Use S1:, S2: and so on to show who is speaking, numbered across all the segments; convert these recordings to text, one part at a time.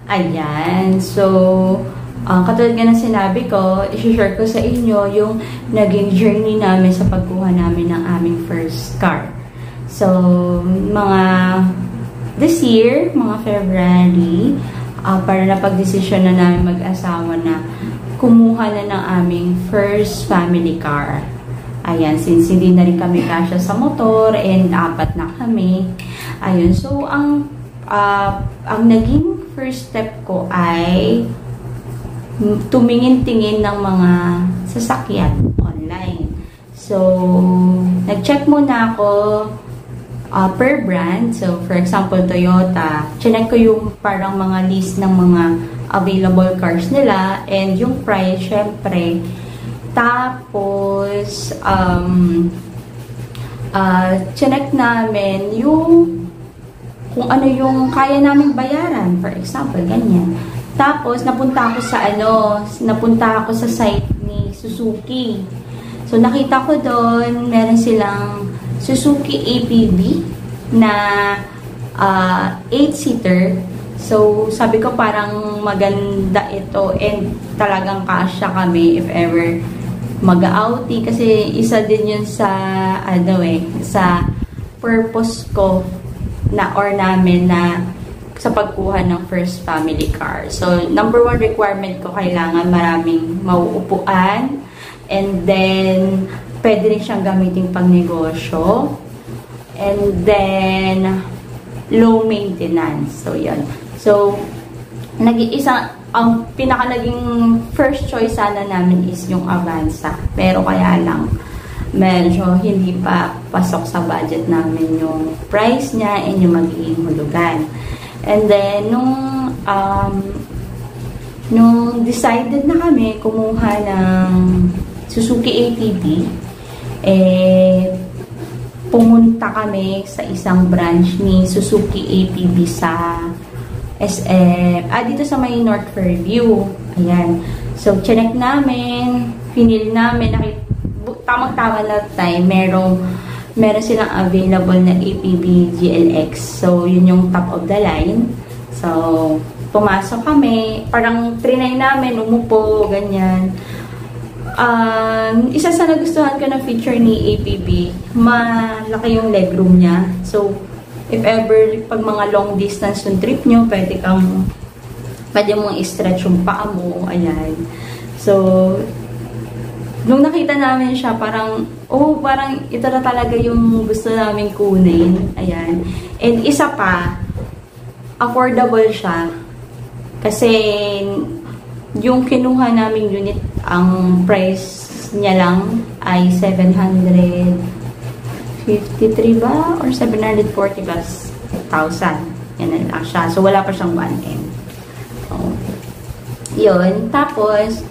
S1: Ayan. So, katulad nga ng sinabi ko, i-share ko sa inyo yung naging journey namin sa pagkuha namin ng aming first car. So, this year, mga February, para napag-desisyon na namin mag-asawa na kumuha na ng aming first family car. Ayan, since hindi na rin kami kasya sa motor and 4 na kami. Ayun, so ang naging first step ko ay tumingin-tingin ng mga sasakyan online. So, nag-check muna ako per brand. So, for example, Toyota. Chinek ko yung parang mga list ng mga available cars nila and yung price, syempre. Tapos, chinek namin yung kung ano yung kaya naming bayaran, for example, ganyan. Tapos, napunta ako sa site ni Suzuki. So, nakita ko doon, meron silang Suzuki APB na 8-seater. So, sabi ko parang maganda ito and talagang kasya kami if ever mag-outing. Kasi isa din yun sa, sa purpose ko namin na sa pagkuha ng first family car. So, number 1 requirement ko, kailangan maraming mauupuan and then pwede rin siyang gamitin pang negosyo and then low maintenance. So, yun. So, ang pinaka-naging first choice sana namin is yung Avanza. Pero kaya lang, medyo hindi pa pasok sa budget namin yung price niya and yung magiging hulugan. And then, nung decided na kami kumuha ng Suzuki ATV, pumunta kami sa isang branch ni Suzuki ATV sa dito sa may North Fairview. Ayan. So, chinek namin, pinil namin, tamang-tama na time, meron silang available na APB GLX. So, yun yung top of the line. So, pumasok kami, parang trinay namin, umupo, ganyan. Isa sa nagustuhan ko na feature ni APB, malaki yung legroom niya. So, if ever, pag mga long distance yung trip nyo, pwede mong i-stretch yung paa mo, ayan. So, nung nakita namin siya, parang ito na talaga yung gusto namin kunin. Ayan. And isa pa, affordable siya. Kasi, yung kinuha naming unit, ang price niya lang ay 753 ba? Or 740 plus 1,000. Yan na lang siya. So, wala pa siyang 1M. So, yun. Tapos,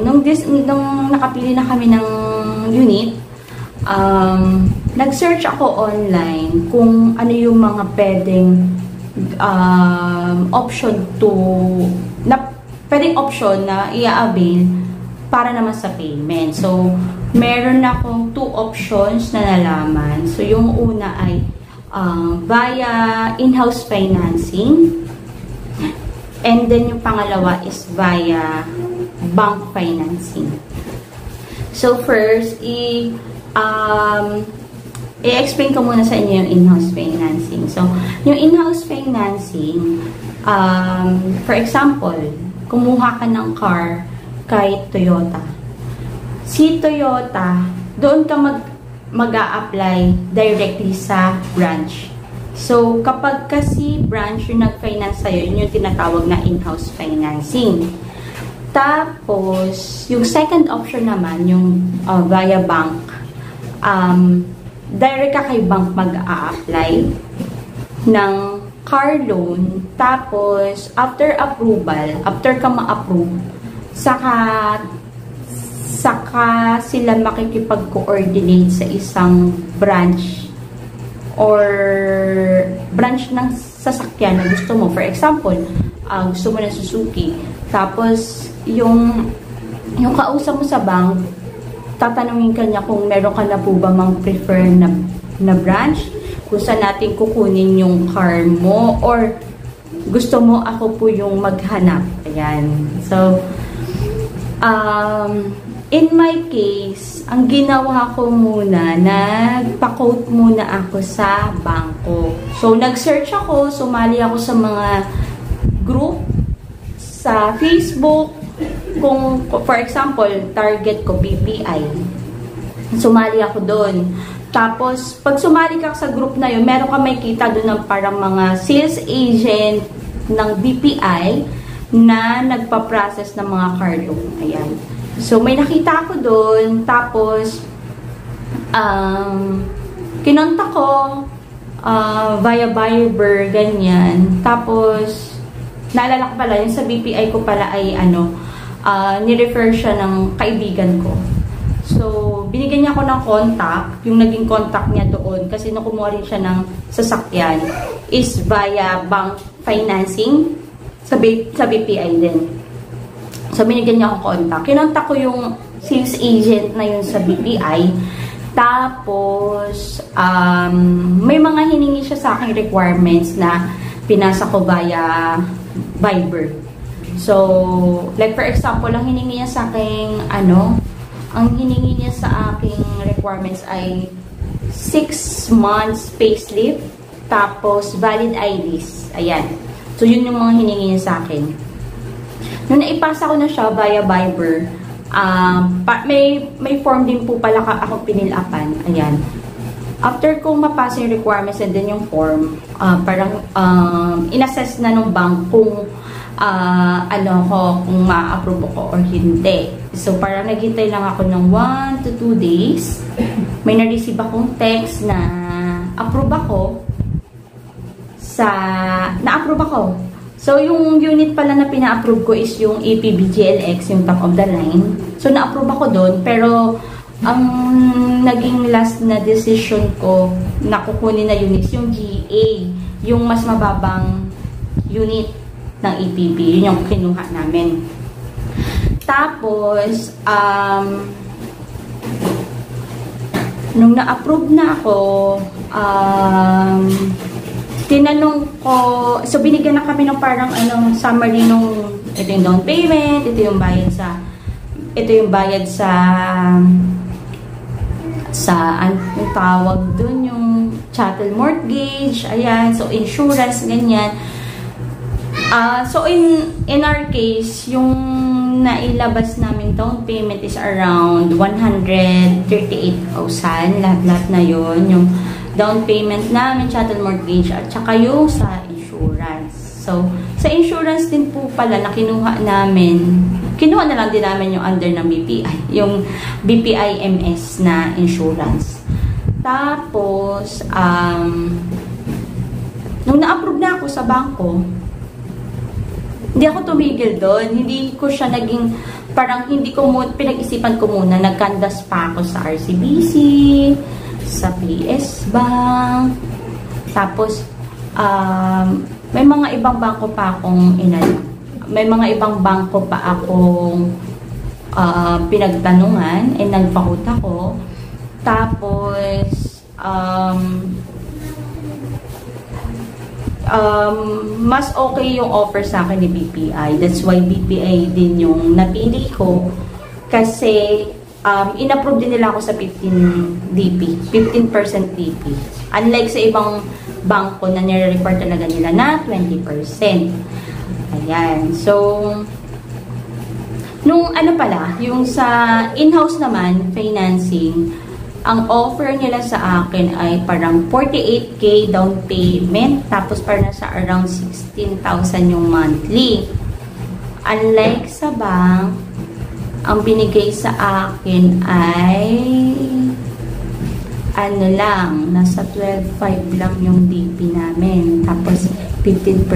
S1: nung nakapili na kami ng unit, nag-search ako online kung ano yung mga pwedeng pwedeng option na i-avail para naman sa payment. So, meron akong 2 options na nalaman. So, yung una ay via in-house financing. And then, yung pangalawa is via bank financing. So, first, i-explain ko muna sa inyo yung in-house financing. So, yung in-house financing, for example, kumuha ka ng car kay Toyota. Si Toyota, doon ka mag-a-apply directly sa branch. So, kapag kasi branch yung nag-finance sa'yo, yun yung tinatawag na in-house financing. Tapos, yung second option naman, yung via bank, direct ka kay bank mag-a-apply ng car loan. Tapos, after ka ma-approve, saka sila makikipag-coordinate sa isang branch or branch ng sasakyan na gusto mo. For example, gusto mo ng Suzuki. Tapos, yung kausap mo sa bank, tatanungin ka niya kung meron ka na po ba mang prefer na branch, kung saan natin kukunin yung car mo, or gusto mo ako po yung maghanap. Ayan. So, in my case, ang ginawa ko muna, nagpa-quote muna ako sa bangko. So, nag-search ako, sumali ako sa mga group, sa Facebook, kung, for example, target ko BPI. Sumali ako doon. Tapos, pag sumali ka sa group na yun, meron ka makikita doon ng parang mga sales agent ng BPI na nagpa-process ng mga car loan. Ayan. So, may nakita ako doon. Tapos, kinontak ko via Viber, ganyan. Tapos, naalala ko pala, yung sa BPI ko pala ay nirefer siya ng kaibigan ko. So, binigyan niya ako ng contact, yung naging contact niya doon, kasi nung kumuha rin siya ng sasakyan, is via bank financing sa BPI din. So, binigyan niya akong contact. Kinontak ko yung sales agent na yun sa BPI. Tapos, may mga hiningi siya sa aking requirements na pinasa ko via Viber. So, like for example, ang hiningi niya sa aking, ang hiningi niya sa aking requirements ay 6 months payslip, tapos valid IDs. Ayan. So, yun yung mga hiningi niya sa akin. Nung naipasa ko na siya via Viber, may form din po pala akong pinilapan. Ayan. After kong mapasa yung requirements and then yung form, parang inassess na ng bank kung kung ma-approve ko or hindi. So, parang naghintay lang ako ng 1 to 2 days. May na-receive akong text na na-approve ako. So, yung unit pala na pina-approve ko is yung APB-GLX, yung top of the line. So, na-approve ako doon, pero ang naging last na decision ko na kukunin na unit is yung GA, yung mas mababang unit ng APB. Yun yung kinuha namin. Tapos, nung na-approve na ako, tinanong ko, so binigyan na kami ng parang summary nung, ito yung down payment, ito yung bayad sa ang tawag dun, yung chattel mortgage, ayan, so insurance, ganyan. So in our case, yung nailabas namin down payment is around 138,000, lahat na yun, yung down payment namin, chattel mortgage, at saka yung sa insurance. So, sa insurance din po pala na kinuha na lang din namin yung under ng BPI, yung BPI MS na insurance. Tapos, nung na-approve na ako sa bangko, hindi ako tumigil doon. Hindi ko siya naging, parang pinag-isipan ko muna, nagkandas pa ako sa RCBC, sa PS Bank, tapos, may mga ibang bangko pa akong may mga ibang bangko pa akong pinagtanungan, nagpakut ako. Tapos, mas okay yung offer sa akin ni BPI. That's why BPI din yung napili ko. Kasi, in-approve din nila ako sa 15% DP. Unlike sa ibang bangko na nire-require talaga nila na 20%. Ayan. So, nung yung sa in-house naman, financing, ang offer nila sa akin ay parang 48K down payment, tapos parang nasa around 16,000 yung monthly. Unlike sa bank, ang binigay sa akin ay nasa 12,500 lang yung DP namin. Tapos 15%,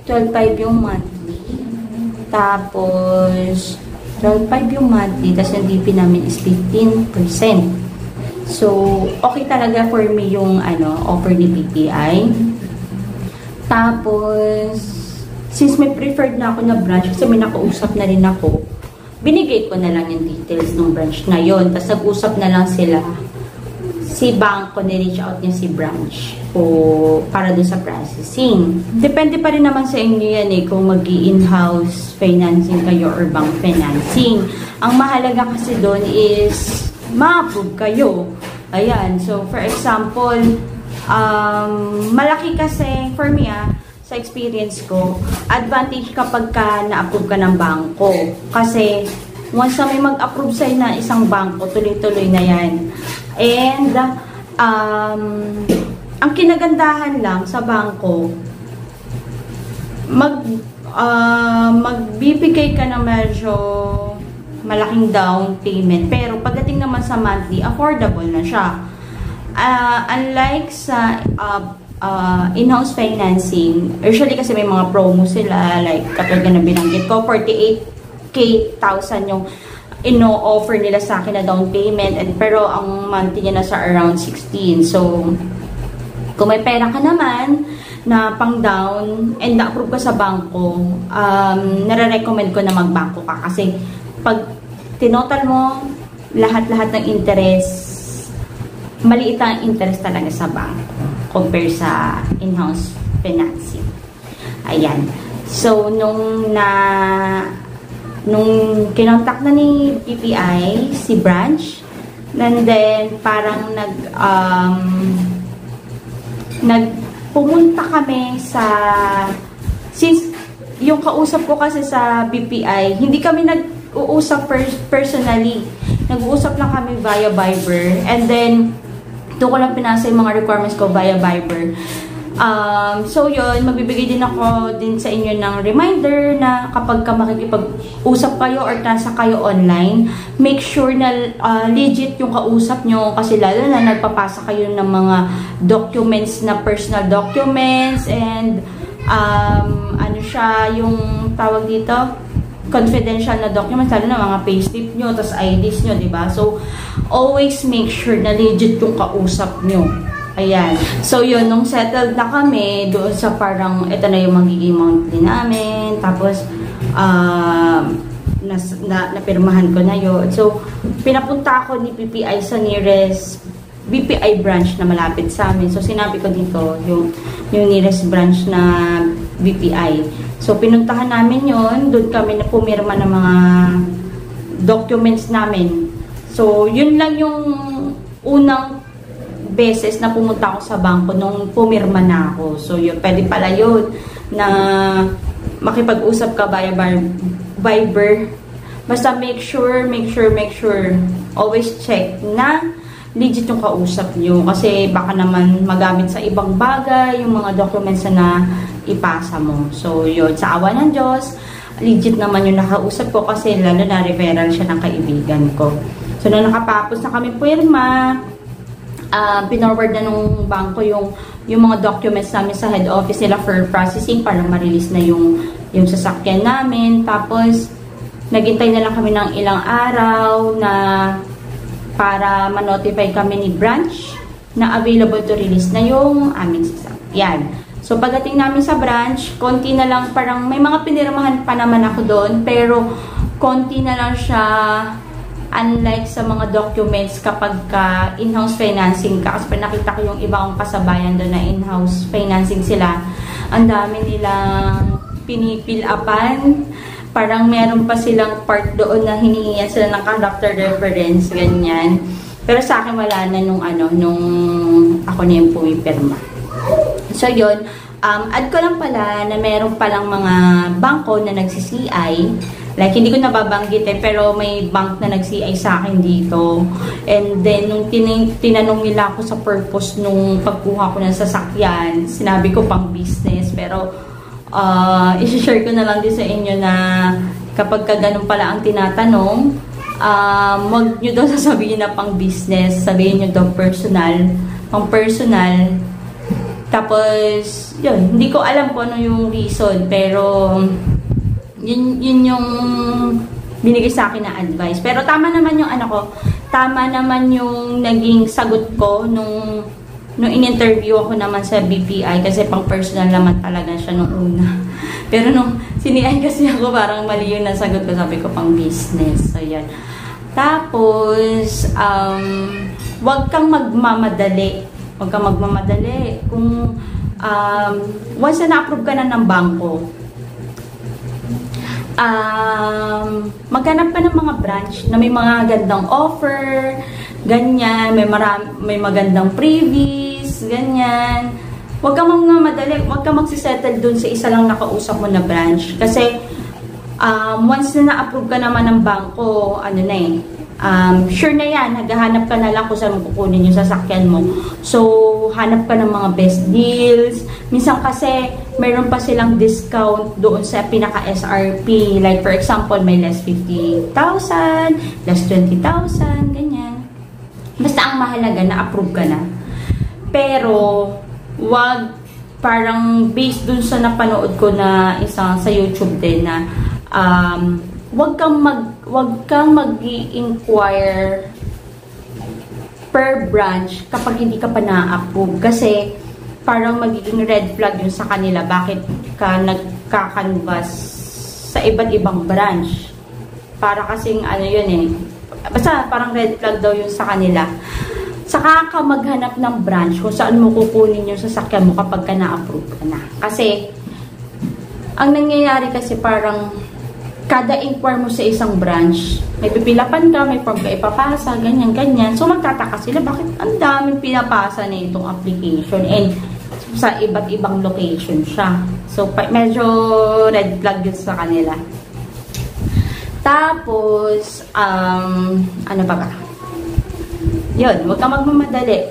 S1: 12,500 yung monthly. Tapos 12,500 yung monthly, tapos yung DP namin is 15%. So, okay talaga for me yung offer ni BPI. Tapos, since may preferred na ako na branch, kasi may nakausap na rin ako, binigay ko na lang yung details ng branch na yon. Tapos nag-usap na lang sila si bangko ni-reach out niya si branch para dun sa processing. Depende pa rin naman sa inyo yan kung mag-i-in-house financing kayo or bank financing. Ang mahalaga kasi doon is ma-approve kayo. Ayan. So, for example, malaki kasi, for me sa experience ko, advantage kapag na-approve ka ng bangko. Kasi, once na may mag-approve sa'yo na isang bangko, tuloy-tuloy na yan. And, ang kinagandahan lang sa bangko, magbibigay ka na medyo malaking down payment. Pero pagdating naman sa monthly, affordable na siya. Unlike sa in-house financing, usually kasi may mga promo sila, like katulad na binanggit ko, 48,000 yung ino-offer nila sa akin na down payment, pero ang monthly niya nasa around 16. So, kung may pera ka naman na pang down and na-approve ka sa bangko, nare-recommend ko na magbangko ka kasi pag tinotal mo lahat-lahat ng interest, maliit ang interest talaga sa bangko compare sa in-house financing. Ayan. So, nung kinontak na ni BPI si branch, and then parang pumunta kami sa, since yung kausap ko kasi sa BPI, hindi kami nag-uusap personally. Nag-uusap lang kami via Viber. And then, doon ko lang pinasa yung mga requirements ko via Viber. So yun, magbibigay din ako din sa inyo ng reminder na kapag ka makikipag-usap kayo or nasa kayo online, make sure na legit yung kausap nyo kasi lalo na nagpapasa kayo ng mga documents na personal documents and ano siya, yung tawag dito, confidential na documents, lalo na mga payslip nyo, tas IDs nyo, diba? So, always make sure na legit yung kausap nyo. Ayan. So, yun, nung settled na kami, doon sa parang, ito na yung magiging monthly namin, tapos, napirmahan ko na yun. So, pinapunta ako ni BPI sa nearest BPI branch na malapit sa amin. So, sinabi ko dito, yung nearest branch na BPI. So, pinuntahan namin yon, doon kami na pumirma ng mga documents namin. So, yun lang yung unang beses na pumunta ako sa bangko nung pumirma na ako. So, yun, pwede pala yun na makipag-usap ka via Viber. Basta make sure, always check na legit yung kausap nyo. Kasi baka naman magamit sa ibang bagay yung mga documents na ipasa mo. So, yun, sa awa ng Diyos, legit naman yung nakausap ko kasi lalo na referral siya ng kaibigan ko. So, nung nakapapos na kami pumirma, pinorward na nung bangko yung mga documents namin sa head office nila for processing para ma-release na yung sasakyan namin. Tapos, naghintay na lang kami ng ilang araw na para ma-notify kami ni branch na available to release na yung aming sasakyan. So, pagdating namin sa branch, konti na lang, parang may mga pinirmahan pa naman ako doon, pero konti na lang siya, unlike sa mga documents kapag in-house financing ka. Kasi nakita ko yung ibang kasabayan doon na in-house financing sila. Ang dami nilang pinipil-upan. Parang meron pa silang part doon na hinihingan sila ng character reference, ganyan. Pero sa akin wala na nung ako na yung pumipirma. So, yun. Add ko lang pala na meron palang mga bangko na nagsi-CI. Like, hindi ko nababanggit pero may bank na nag-CI sa akin dito. And then, nung tinanong nila ako sa purpose nung pagkuha ko ng sasakyan, sinabi ko pang business. Pero, i-share ko na lang din sa inyo na kapag ganun pala ang tinatanong, wag nyo daw sasabihin na pang business, sabihin nyo daw pang personal. Tapos, yun, hindi ko alam kung ano yung reason, pero yun yung binigay sa akin na advice. Pero tama naman yung tama naman yung naging sagot ko nung in-interview ako naman sa BPI kasi pang personal naman talaga siya nung una. Pero nung sinian kasi ako, parang mali yung nasagot ko, sabi ko pang business. So, yan. Tapos, Huwag kang magmamadali. Huwag kang magmamadali. Kung once na na-approve ka na ng bangko, maghanap ka ng mga branch na may mga gandang offer, ganyan, may magandang freebies, ganyan. Huwag kang magmamadali, huwag kang magsisettle dun sa isa lang nakausap mo na branch. Kasi, once na na-approve ka naman ng bangko, ano na eh, sure na yan, naghahanap ka na lang kung saan mo kukunin yung sasakyan mo. So, hanap ka ng mga best deals. Minsan kasi, mayroon pa silang discount doon sa pinaka-SRP. Like, for example, may less 50,000, less 20,000, ganyan. Basta ang mahalaga, na-approve ka na. Pero, wag parang based dun sa napanood ko na isang sa YouTube din na wag kang mag-i-inquire per branch kapag hindi ka pa na-approve kasi parang magiging red flag yun sa kanila bakit ka nagka-canvas sa iba't ibang branch. Para kasing ano yun eh, basta parang red flag daw yun sa kanila. Saka ka maghanap ng branch kung saan mo kukunin yung sasakyan mo kapag ka na-approve ka na. Kasi, ang nangyayari kasi parang kada inquire mo sa isang branch, may pipilapan ka, may form ka ipapasa, ganyan-ganyan. So, magtataka sila, bakit ang daming pinapasa na itong application and sa iba't ibang location siya. So, medyo red flag yun sa kanila. Tapos, ano pa ba? Yun, huwag kang magmamadali.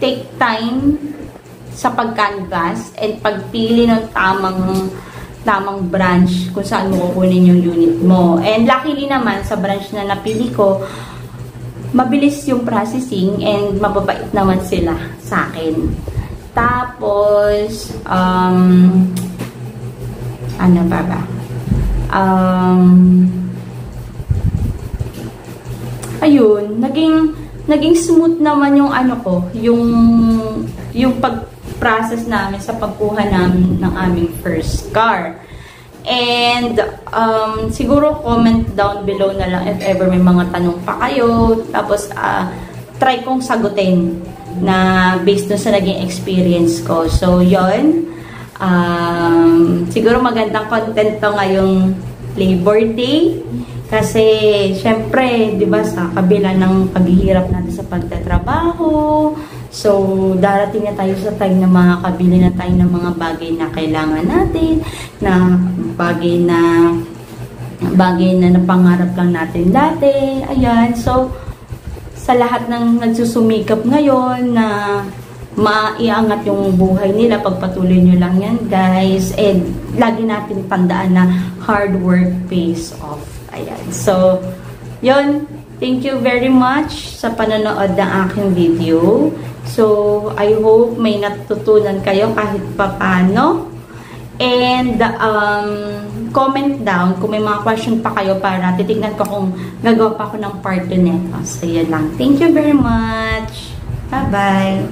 S1: Take time sa pag-canvas and pagpili ng tamang branch kung saan mo kukunin yung unit mo. And luckily naman, sa branch na napili ko, mabilis yung processing and mababait naman sila sa akin. Tapos, ano ba ba? Ayun, naging smooth naman yung ano ko, yung pag-process namin sa pagkuha namin ng aming first car. And siguro comment down below na lang if ever may mga tanong pa kayo. Tapos try kong sagutin na based na sa naging experience ko. So yon, siguro magandang content to ngayong Labor Day. Kasi, syempre, di ba, sa kabila ng paghihirap natin sa pagtatrabaho, so, darating na tayo sa time na makakabili na tayo ng mga bagay na kailangan natin, na bagay na napangarap lang natin dati. Ayan, so, sa lahat ng nagsusumikap ngayon na maiangat yung buhay nila, pagpatuloy nyo lang yan, guys. And, lagi natin tandaan na hard work pays off. Ayan. So, yun. Thank you very much sa panonood ng aking video. So, I hope may natutunan kayo kahit papano. And, comment down kung may mga question pa kayo para titignan ko kung gagawa pa ako ng part 2 nito. So, yun lang. Thank you very much. Bye-bye.